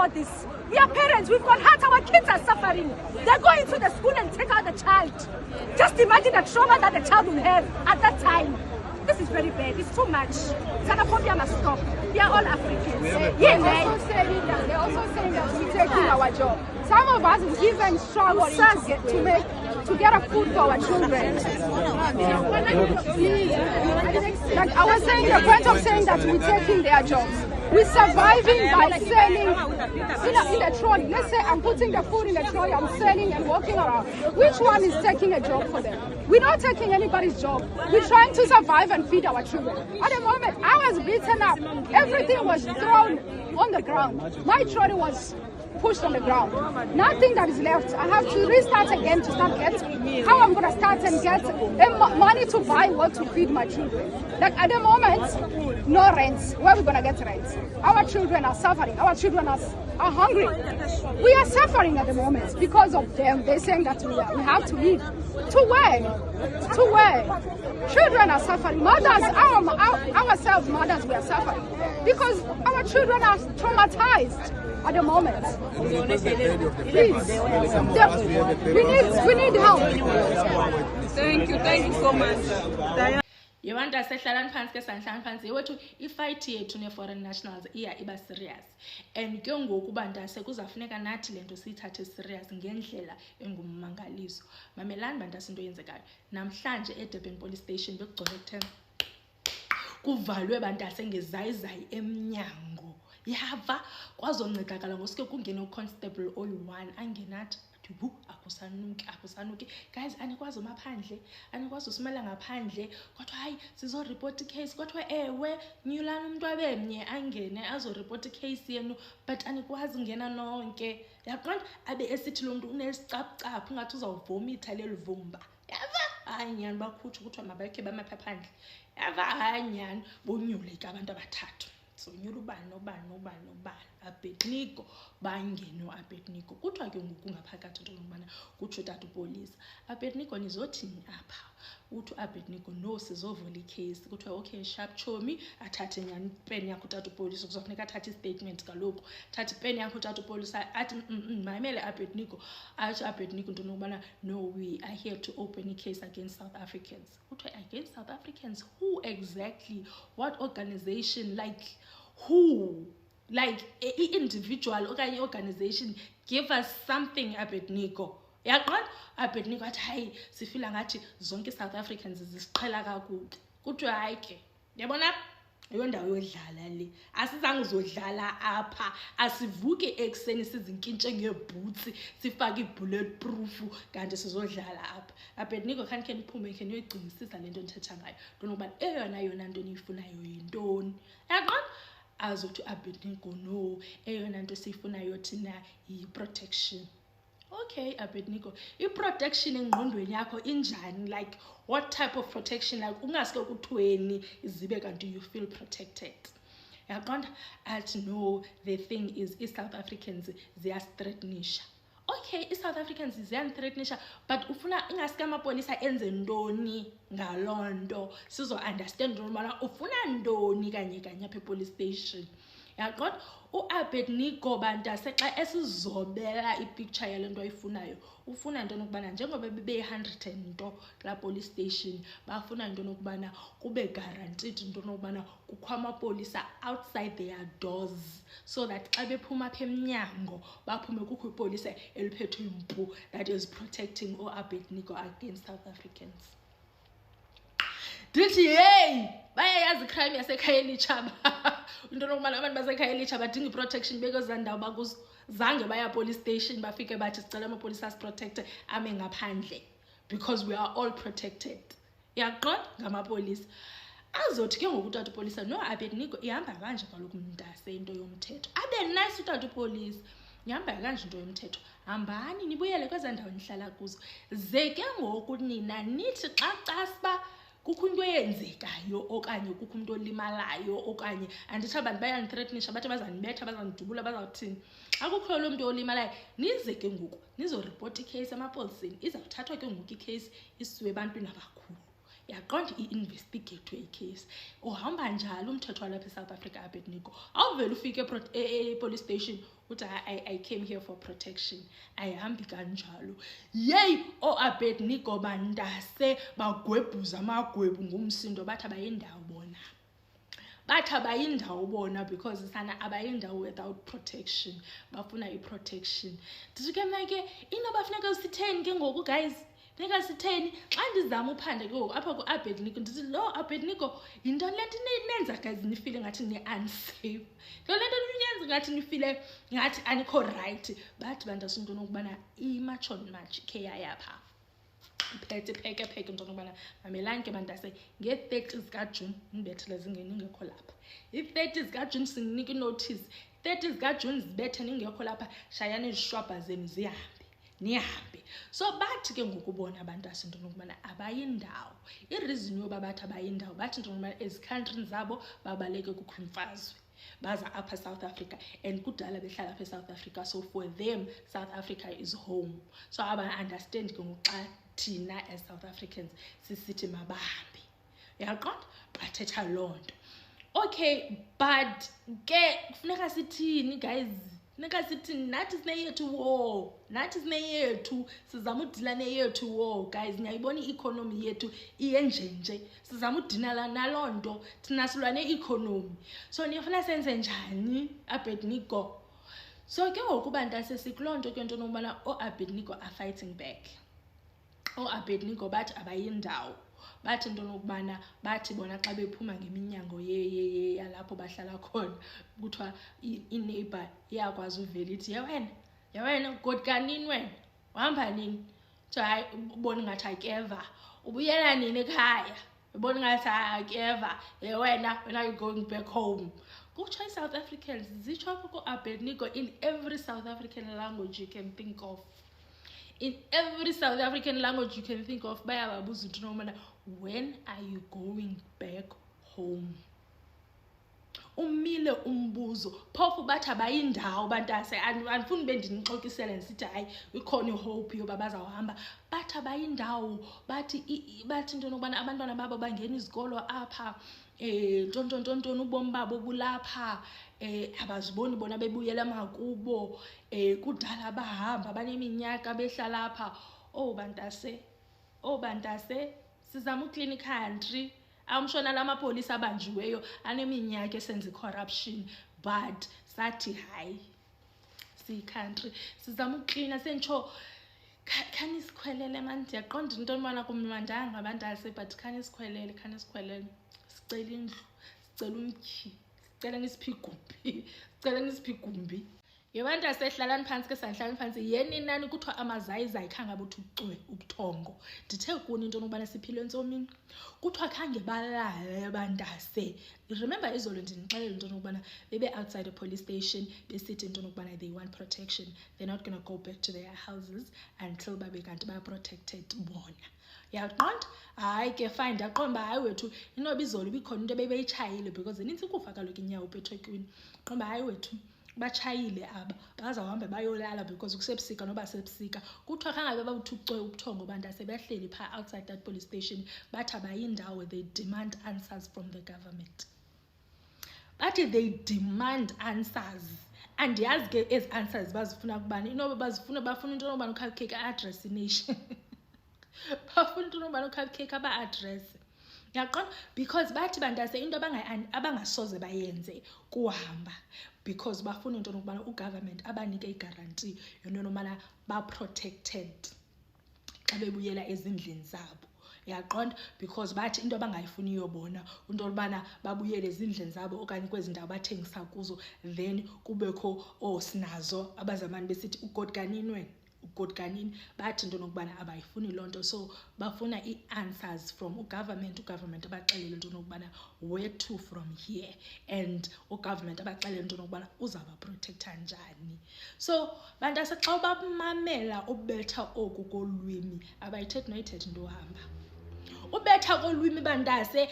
about this. We are parents, we've got hearts, our kids are suffering. They're going to the school and take out the child. Just imagine the trauma that the child will have at that time. This is very bad, it's too much. Xenophobia must stop. We are all Africans. They're also saying that we're taking our job. Some of us is even struggling to get a food for our children. Like I was saying, the point of saying that we're taking their jobs. We're surviving by selling in the trolley. Let's say I'm putting the food in the trolley, I'm selling and walking around. Which one is taking a job for them? We're not taking anybody's job. We're trying to survive and feed our children. At the moment, I was beaten up. Everything was thrown on the ground. My trolley was pushed on the ground. Nothing that is left. I have to restart again to start getting how I'm going to start and get money to buy what to feed my children. Like at the moment, no rents. Where are we going to get rents? Our children are suffering. Our children are hungry. We are suffering at the moment because of them. They're saying that we have to leave. To where? To where? Children are suffering. Mothers, ourselves, mothers, we are suffering because our children are traumatized. At the moment, please, we need help. Thank you so much. Yewanda sehlalani phansi ke sanhlani phansi yewethu ifight yethu ne-foreign nationals iba serious and ke ngoku bantase kuzafuneka nathi lento siyithathe serious ngendlela engummangaliso. Mamelani bantase into yenzekayo namhlanje eDurban police station bekugcwele kuthe kuvalwe bantase ngezayizayi emnyango. Yava kwazoncedakala ngosuke kungena uconstable oyi-1 angenathi akusanuki guys anikwazi umaphandle anikwazi usimela ngaphandle kodwa hayi sizo report case kodwa ewe nyulana umuntu abemnye angene azo report case yenu but anikwazi ngena nonke yaqonda abe esithi lo muntu unesicapcaphu ngathi uzawuvomita lelivumba yava anyani bakhutsha ukuthi mabakhe bamaphandle yava anyani bonyule ke abantu abathathu so nyula ubani Abednego bangeno Abednego kuthiwa ke ngoku ngaphakathi into lokubana kutsho tata upolice Abednego nizothini apha uthi Abednego no sizovola icase kuthiwa okay sharp chomi athathe nyani pen yakho tata upolice kuzofuneka athathe statement kaloku thatha pen yakho tata upolice athi mayimele Abednego athi Abednego into lokubana no we are here to open a case against South Africans kuthiwa against South Africans who exactly what organization like who like individual okanye organization give us something Abednego yaqonda Abednego athi hayi sifila ngathi zonke South Africans zisiqhela kakuhle kuthiwa hayi ke yabona iyo ndawo yodlala le asizange uzodlala apha asivuke ekseni sizinkintshe ngeboots sifake ibulletproof kanti sizodlala apha Abednego kanike niphume ke niyoyicingisisa lento nithetha ngayo ntonokuba yona nto niyifunayo yintoni yaqonda azothi Abednego no eyona nto siyifunayo thina yi-protection. Okay Abednego i-protection engqondweni yakho injani like what type of protection like ungaske kuthweni izibe kanti you feel protected yaqonda athi no the thing is i-South Africans ziyasithreatenisha. Okay i-South Africans ziyandithreatenisha but ufuna ingaske amapolisa enze ntoni ngaloo nto sizo understand normal ufuna ntoni kanye apha police station yaqonda uAbednego bantase xa esizobela ipicture yale nto ayifunayo ufuna into nokubana njengoba bebe 100 nto la police station bafuna into nokubana kube guaranteed into nokubana kukho amapolisa outside their doors so that xa bephuma apha emnyango baphume kukho ipolisa eliphethe impu that is protecting uAbednego against South Africans. Dithi hey bayayazi crime yaseKhayelitsha into nokumala abantu baseKhayelitsha badinga protection because zandawo bakuzo zange baya police station bafike bathi sicela amapolisa as protect ame ngaphandle because we are all protected yaqonda ngamapolisa azothi ke ngoku utata upolisa no Abednego ihamba kanje kaloku mntase into yomthetho abe nice utata upolisa ihamba kanje into yomthetho hambani nibuyele kwezandawo nihlala kuzo ze ke ngoku nina nithi xa siba kukho into eyenzekayo okanye kukho umuntu olimalayo okanye andithi abantu bayanithreatenisha bathi bazanibetha bazanidubula bazawuthini akukho lo muntu olimalayo nize ke ngoku nizo report icase amapoliseni izawuthathwa ke ngoku icase isiwe ebantwini abakhulu yaqonda i-investigate icase. Uhamba njalo umthetho walapha eSouth Africa, Abednego. Awuvele ufike police station uthi I came here for protection. Ayihambi kanjalo. Yey Abednego bandase bagwebuza amagwebu ngumsindo bathi abayindawo bona. Bathi abayindawo bona because sana abayindawo without protection. Bafuna i-protection. Disuke manje inobafuneka usitheni ke ngoku guys? Funeka sitheni xa ndizama uphanda ke apha ku-Abednego ndithi lo Abednego yintoni le nto nenza guys nifile ngathi ni-unsafe, lo le nto niyenza ngathi nifile ngathi anikho right. Bathi bandase into nokubana i-machon match ke yayapha pheke into nokubana mamelani ke bandase nge-30 zikaJune nibethele zingeni ningekho lapha. I-30 zikaJune singinike inotice, 30 zikaJune zibethe ningekho lapha, shayani izishwabha zenu zihambe nihambe. So bathi ke ngokubona abantu asinto nokubana abayindawo. I-reason yoba bathi abayindawo bathi into nokubana ezi-country zabo babaleke kukho imfazwe. Baza apha South Africa and kudala behlala apha South Africa, so for them South Africa is home. So aba-understand ke ngoxa thina as South Africans sisithi mabahambe. Uyaqonda? Bathetha loo nto. Okay, but ke kufuneka sithini guys? Funeka sithi nathi sineyethu war, nathi sineyethu sizama udila neyethu war guys. Ngiyayibona i-economy yethu iyenjenje, sizama udinala naloo nto thina silwa ne-economy. So niyafuna senze njani Abednego? So ke ngoku bantase sikuloo nto ke nto nokubana Abednego are fighting back. Abednego bathi abayindawo. Bathi into nokubana bathi bona xa bephuma ngeminyango yalapho bahlala khona kuthiwa i-neighbor iyakwazi uvela ithi yewena godkanini wena uhamba nini? So hayi ubona ngathi akeva, ubuyela nini ekhaya? Ubona ngathi akeva, wena when are you going back home? Kuthiwa i-South Africans zitsho apho ku-Abednego in every South African language you can think of. In every South African language you can think of, bayababuza into nokubana when are you going back home? Umile umbuzo phofu bathi abayindawo bantase andifuni bendinixokisele ndisithi hayi ikhona ihope yoba bazawuhamba. Bathi abayindawo, bathi into nokubana abantwana babo bangena izikolo apha ntontontoni ubomi babo bulapha, abaziboni bona bebuyela makubo, kudala bahamba baneminyaka behlala apha. Bantase sizama uclean country. Amshona lamapolisa abanjiweyo aneminyaka esenza corruption, but sathi hayi si-country sizama ucleana sentsho khani sikhwelele man. Ndiyaqonda into mana kumnandanga bantase, but khani sikhwelele sicela indlu, sicela umtyhi, sicela nisiphi igumbi. Yebantu asehlalani phansi ke sanhlalani phansi yeni nani kuthiwa amazayizayi khange abuthi ucwe ubuthongo. Ndithe kuni into nokubana siphile entsomini kuthiwa khange balale bantase. Remember izolo ndinixelela into nokubana bebe outside a police station besithi into nokubana they want protection, they're not going to go back to their houses until babe kanti ba-protected bona. Yaqonda? Hayi ke fine, ndaqomba hayi wethu inoba izolo ibikhona into bebeyitshayile because inintsi kufa kaloku inyawo uphethwekwini. Qomba hayi wethu bachayile aba bazawuhamba bayolala because kusebusika noba sebusika kuthiwa khangabe babuthi ucwe ubuthongo bantase behleli phaa outside that police station. Bathi abayindawo, they demand answers from the government. Bathi they demand answers. And yazi ke ezi answers bazifuna kubani? Inoba bafuna into nokubana ucupcake address nation. Bafuna into nokubana ucupcake aba-address. Yaqona? Because bathi bantase into abangasoze bayenze kuhamba because bafuna into nokubana ugovernment abanike igaranti yonto nomana ba-protected xa bebuyela ezindlini zabo. Yaqonda? Because bathi into abangayifuniyo bona into olubana babuyele ezindlini zabo okanye kwezi ndawo bathengisa kuzo, then kubekho sinazo abazamani besithi ugodkanini wena ugodkanini. Bathi into nokubana abayifuni loo nto, so bafuna i-answers from ugovernment abaxelele into nokubana where to from here, and ugovernment abaxelele into nokubana uzaba-protecta njani. So bantase xa bamamela ubetha oku kolwimi abayithethi noyithethi into ohamba. Ubetha kolwimi bantase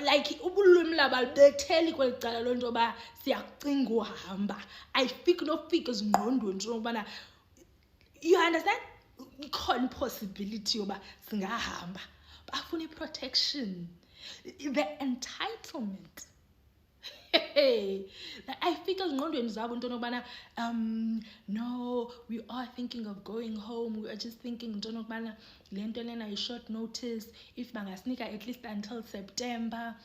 like ubulwimi labalubetheli kweli cala loo nto yoba siyacinga uhamba. Ayifiki nofika ezingqondweni into nokubana you understand? Ikhona possibility yoba singahamba. bafuna protection, the entitlement. Hey, I feel no, we are thinking of going home. We are just thinking a short notice. If bangasnika at least until September.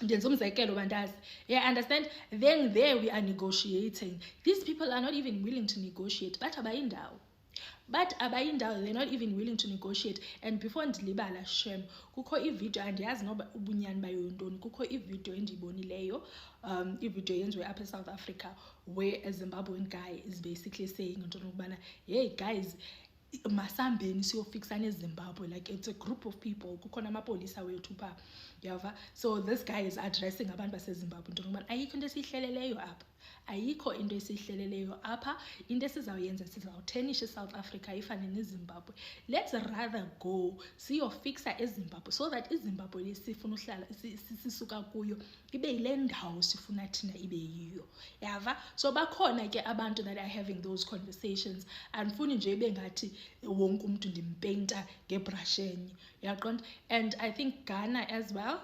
Yeah, understand? Then there we are negotiating. These people are not even willing to negotiate. But abayindawo, they're not even willing to negotiate. And before ndilibala shem, kukho i-video andiyazi noba ubunyani bayo yintoni, kukho i-video endiyibonileyo, i-video yenziwe apha eSouth Africa, where a Zimbabwean guy is basically saying, hey guys, masambeni siyofixana eZimbabwe, like it's a group of people, kukhona amapolisa wethu pha, yava. So this guy is addressing abantu baseZimbabwe, ayikho into esihleleleyo apha, ayikho into esihleleleyo apha, into esizawuyenza sizawuthenisha eSouth Africa ifane neZimbabwe. Let's rather go siyofixa eZimbabwe, so that iZimbabwe lesifuna uhlala sisuka kuyo ibe yile ndawo sifuna thina ibe yiyo, yava. So bakhona ke abantu that are having those conversations, andifuni nje ibe ngathi wonke umuntu ndimpainta ngebrush enye, yaqonda. And I think Ghana as well,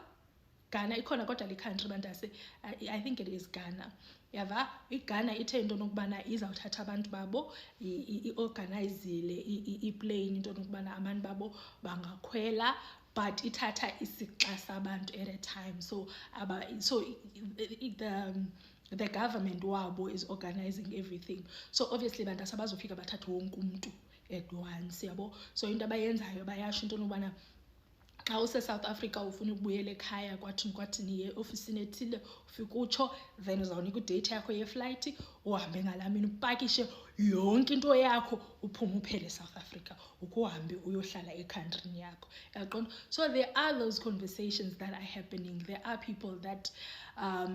Ghana ikhona kodwa le country bantase, I think it is Ghana, yava. iGhana ithe into nokubana izawuthatha abantu babo iorganizile iplane into nokubana abantu babo bangakhwela, but ithatha isixa sabantu at a time. So the government wabo is organizing everything. So obviously bantase bazofika bathathe wonke umuntu at once, yabo. So into abayenzayo bayasho into nokubana xa use-South Africa ufuna ukubuyela ekhaya kwathini ye-ofisini ethile ufika utsho, then uzawunika udate yakho yeflight, uhambe ngalamini upakishe yonke into yakho uphume uphele eSouth Africa, ukuhambe uyohlala ekhantrini yakho, yaqonda. So there are those conversations that are happening. There are people that are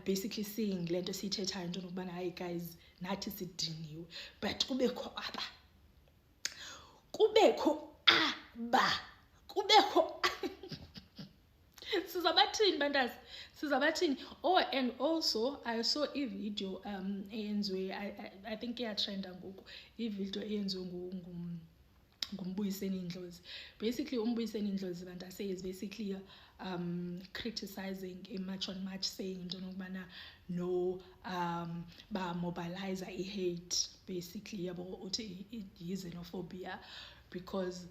basically saying le nto siyithethayo into nokubana hayi guys nathi sidiniwe, but kubekho sizabathini bantasi, sizabathini. Oh, and also I saw a video eyenziwe, I think iyatrenda ngoku, i-video eyenziwe nguMbuyiseni Ndlozi. Basically uMbuyiseni Ndlozi bantase is basically criticizing a march on march, saying into nokubana no ba mobilize i-hate, basically yabo uthi i-xenophobia, because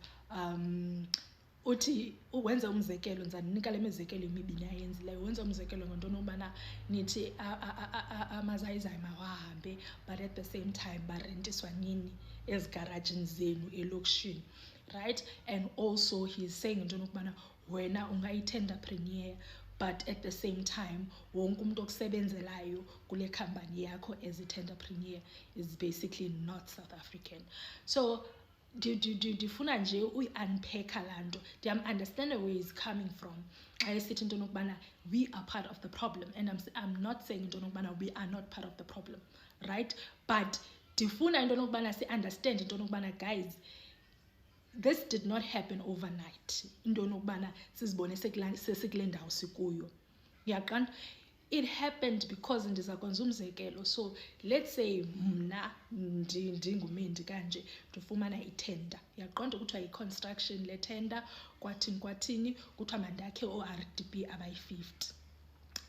uthi wenza umzekelo, nzanika le mizekelo emibini ayenzileyo. Wenza umzekelo ngento nokubana nithi amazayizayi mawahambe, but at the same time barentiswa nini ezigarajini zenu elokishini, right? And also he's saying into nokubana wena ungayi-tenderpreneur, but at the same time wonke umuntu okusebenzelayo kule company yakho as a tenderpreneur is basically not South African. So ndifuna nje uyi-unpacka laa nto. Understand where he's coming from. Ayesithi into nokubana we are part of the problem, and I'm not saying into nokubana we are not part of the problem, right? But ndifuna into nokubana si-understand into nokubana guys, this did not happen overnight. Into nokubana sizibone sesikule ndawo sikuyo, yaqonda. It happened because ndiza kwenza umzekelo. So let's say mna ndingumendi kanje ndifumana itender, yaqonda kuthiwa yi-construction le tender, kwathini kuthiwa mandakhe o-RDP abayi-50.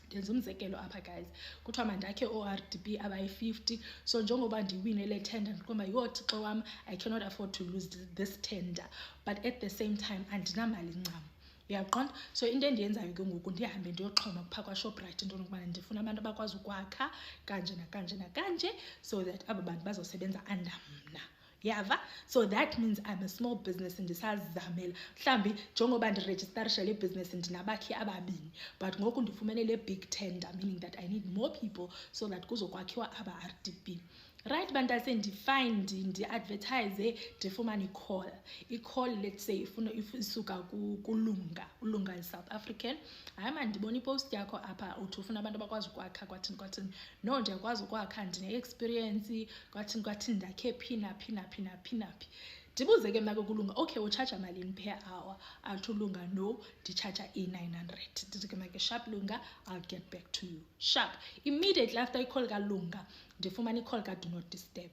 Ndenza umzekelo apha guys, kuthiwa mandakhe o-RDP abayi-50. So njengoba ndiwine le tender ndiqomba yoThixo wam, I cannot afford to lose this tender, but at the same time andinamali ncam, yaqonda. So into endiyenzayo ke ngoku ndihambe ndiyoxhoma kupha kwaShoprite into nokubana ndifuna abantu abakwazi ukwakha kanje nakanje, so that aba bantu bazosebenza under mna, yava. So that means I'm a small business ndisazamela, mhlambi njengoba ndirejistarisha le business ndinabakhi ababini, but ngoku ndifumene le big tender, meaning that I need more people so that kuzokwakhiwa aba-RDP, right? Bantase ndifind ndi-advertise, ndifumane i-call, let's say isuka kulunga is-South African. Hayi man, ndibona ipost yakho apha uthi ufuna abantu abakwazi ukwakha kwathini. No, ndiyakwazi ukwakha, ndine-experience kwathini ndakhe phi. Ndibuze ke mna ke kulunga, okay uchaja malini per hour? Athi ulunga no, ndichaja i-900. Ndithi ke make sharp lunga, I'll get back to you sharp. Immediately after i-call kalunga ndifumana i-call ka do not disturb.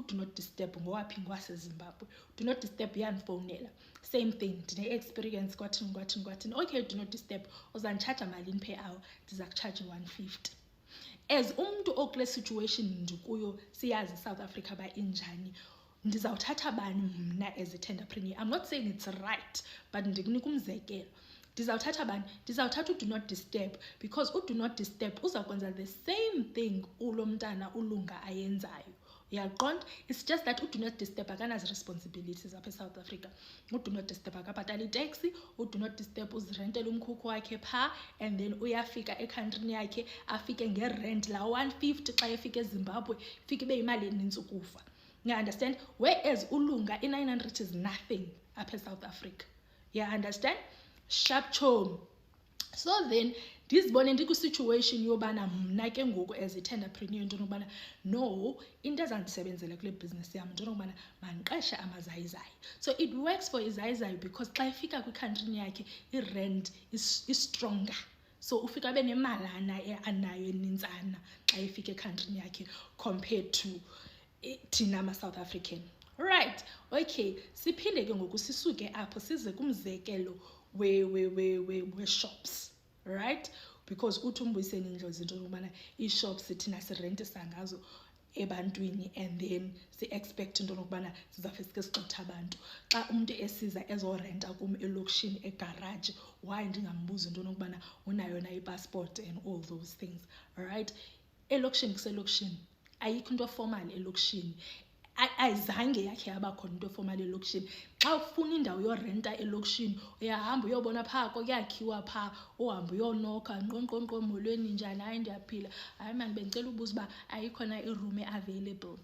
do not disturb ngowaphi ngwaseZimbabwe. Do not disturb yandifonela. Same thing, ndine-experience kwathini. Okay, do not disturb. Uzanditshaja malini per hour? Ndiza kutshaja 150. As umntu okule situation ndikuyo siyazi South Africa ba injani. Ndizawuthatha bani mna as a tenderpreneur? I'm not saying it's right, but ndikunika umzekelo. Ndizawuthatha bani? Ndizawuthatha do not disturb, because do not disturb uzakwenza the same thing ulo mntana ulunga ayenzayo. Uyaqonda? It's just that do not disturb akanazi responsibilities apha eSouth Africa. Do not disturb akabhatala itaxi, do not disturb uzirentela umkhukhu wakhe pha, and then uyafika ekhantrini yakhe afike ngerent la 150 xa efika eZimbabwe ifike ibe yimali eninzi ukufa. You understand? Whereas ulunga i-900 is nothing apha eSouth Africa. You understand? Sharp chom. So then ndizibone ndiku-situation yobana mna ke ngoku as a tenderpreneur into yokubana no, into ezandisebenzela kule business yam into yokubana mandiqeshe amazayizayi. So it works for izayizayi because xa ifika kwikhantrini yakhe i-rent is stronger. So ufika abe nemalana anayo enintsana xa ifika ekhantrini yakhe compared to thina ma-South African. Right, okay, siphinde ke ngoku sisuke apho size kumzekelo we-shops, right? Because uthi umbuyiseni indlozi into yokubana ii-shops thina sirentisa ngazo ebantwini and then si-expect into yokubana sizawufe sike sigxotha abantu. Xa umntu esiza ezorenta kum elokishini egaraji, why ndingambuza into yokubana unayo na ipassport and all those things, right? Elokishini kuselokishini, ayikho into formal elokishini. Ayizange yakhe yabakhona into formal elokishini. Xa ufuna indawo yorenta elokishini uyahamba uyobona phaa kuyakhiwa phaa, uhamba uyonoka nqonqonqo molweni njani, hayi ndiyaphila, hayi mani bendicela ubuza uba ayikhona iroom available,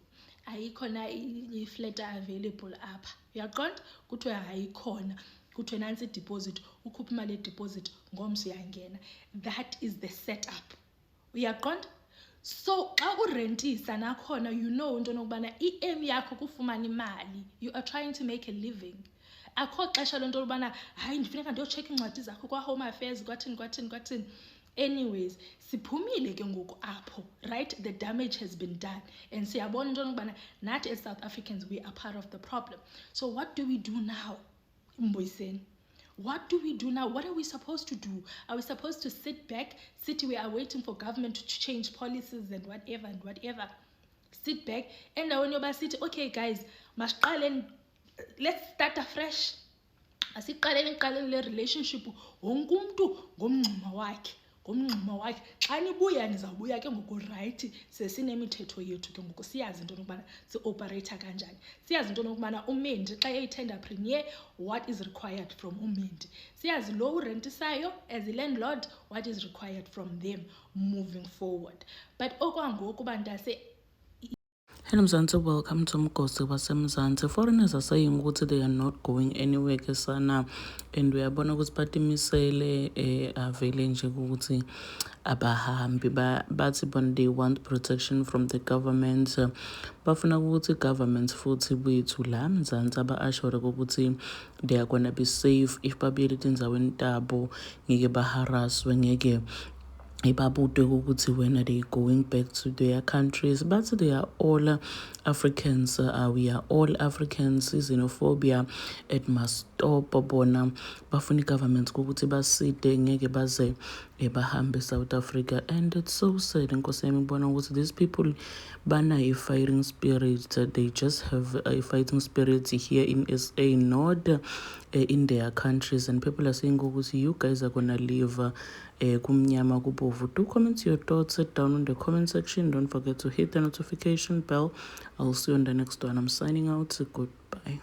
ayikhona iflat available apha. Uyaqonda? Kuthiwe hayikhona, kuthiwe nantsi ideposit, ukhupha imali yedeposit ngomso uyangena. That is the setup. Uyaqonda? So xa urentisa nakhona you know into yokubana i-aim yakho kufumana imali, you are trying to make a living. Akho xesha lento yobana hayi ndifuneka ndiyocheck incwadi zakho kwa-Home Affairs kwathini. Anyways, siphumile ke ngoku apho, right? The damage has been done and siyabona into yokubana nathi as South Africans we are part of the problem. So what do we do now, Mbuyiseni? What do we do now? What are we supposed to do? Are we supposed to sit back, we are waiting for government to change policies and whatever? Sit back and when you're sitting, okay guys, let's start afresh. Asiqaleni le relationship wonke umuntu ngomngxuma wakhe. Xa nibuya nizawubuya ke ngoku right, sesinemithetho yethu ke ngoku siyazi into yokubana si-operator kanjani. Siyazi into yokubana umendi xa eyi-tenderpreneur what is required from umendi. Siyazi lo urentisayo as a-landlord what is required from them moving forward. But okwangoku bantase. Hello Mzansi, welcome to Mgosi waseMzansi. Foreigners are saying ukuthi they are not going anywhere kesana, and uyabona ukuthi batimisele avele nje ukuthi abahambi bathi bona they want protection from the government. Bafuna ukuthi government futhi wethu la Mzansi aba-assure ukuthi they are gonna be safe if babuyele endzaweni tabo, ngeke baharaswe, ngeke ibabudwe ukuthi when are they going back to their countries. But they are all Africans, we are all Africans. Xenophobia it must stop. Bona bafuna government ukuthi baside ngeke baze bahambe South Africa, and it's so sad because ngibona ukuthi these people bana a fighting spirit. They just have a fighting spirit here in SA, not in their countries, and people are saying ukuthi you guys are gonna live kumnyama kubovu. Do comment your thoughts down in the comment section. Don't forget to hit the notification bell. I'll see you on the next one. I'm signing out. Goodbye.